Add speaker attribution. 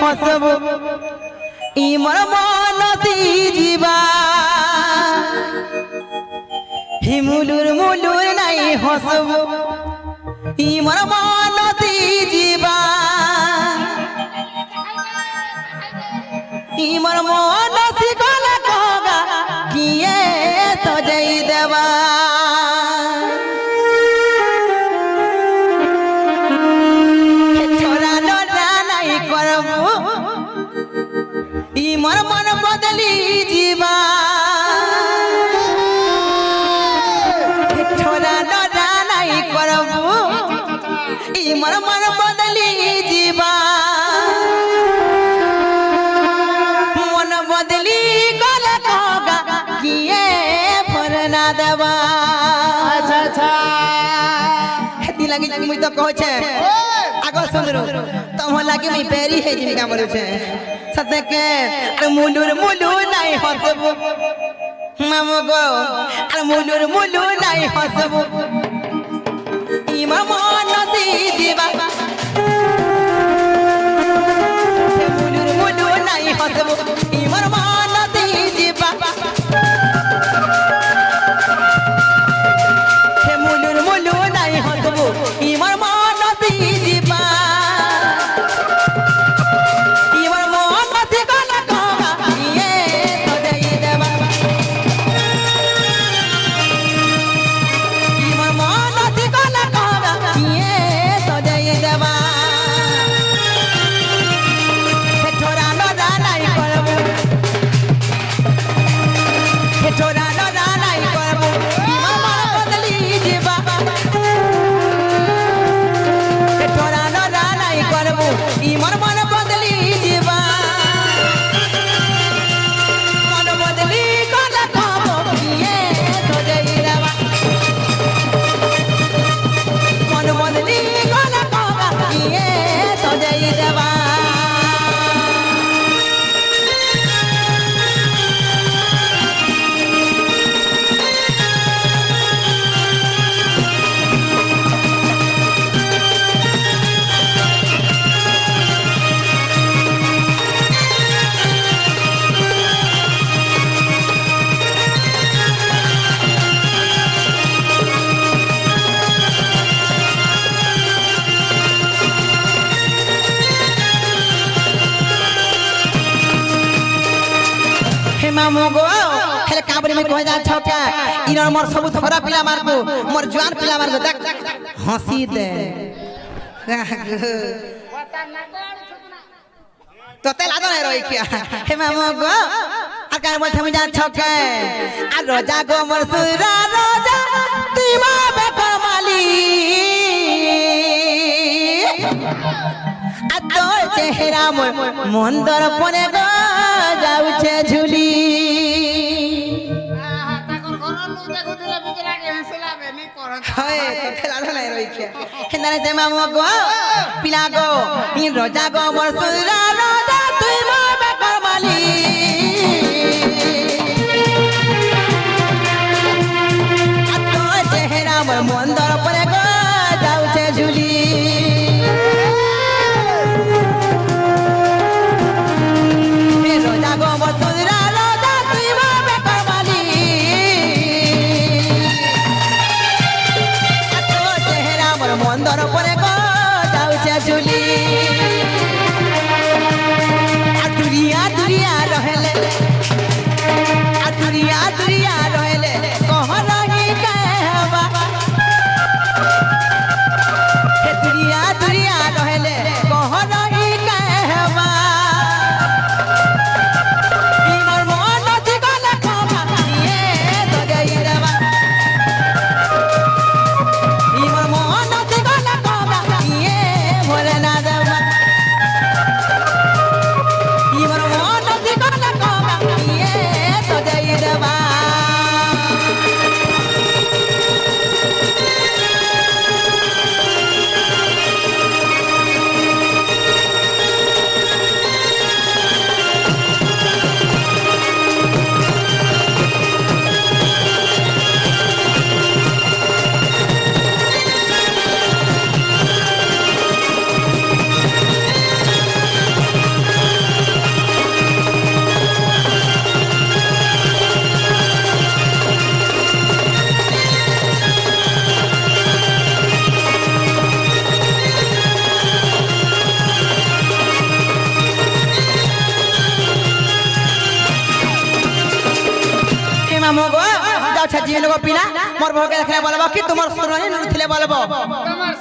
Speaker 1: हसबो इमर मनसी जीवा हिमुलुर मुलुर नाई हसबो इमर मनसी जीवा इमर मनसी गला कगा किए सजाई देवा इमर मन बदली जीवा छोरा डरा नहीं करबू इमर मन बदली जीवा मन बदली गला कगा किए फरना देवा
Speaker 2: अच्छा अच्छा
Speaker 1: हेती लगी मुई तो कहै छे आगो सुनरो तम लागे मुई पेरी है जिनका बोले छे सत्य के अरे मुलुर मुलुर नहीं हसबो मामो गो अरे मुलुर मुलुर नहीं हसबो इमर मनसी जीवा मुलुर मुलुर नहीं हसबो इमर मनसी जीवा मुलुर मुलुर नहीं हसबो इमर मनसी जीवा इमर मन बदली जीवा मन बदली गला कबो किए सजाई देवा मन बदली गला कबो किए सजाई देवा मामो गो हेले काबरी में कह जा छका इनर मोर सब थोड़ा पिला मारबो मोर जवान पिला मारबो देख हंसी दे तो ते लादो नहीं रही क्या हे मामो गो आ का मोर थमी जा छका आ रोजा गो मोर सुरा रोजा तीमा बे कमाली आ तो चेहरा मोर मंदर पने गो जाउछे झुली हाय तो खेला नहीं रही क्या हिंदाने से मामो गो पिला गो इन रोजा गो मोर सुरा रोजा तुई मा बेकर माली आ तो चेहरा मोर मंदर परे गो जाउछे झुली मंदर परे गो जाउछे झुली নাম গো যাও ছাজি লোক পিলা মোর ভকে দেখলে বলবো কি তোমার সুরনি নুরু থিলে বলবো
Speaker 2: তোমার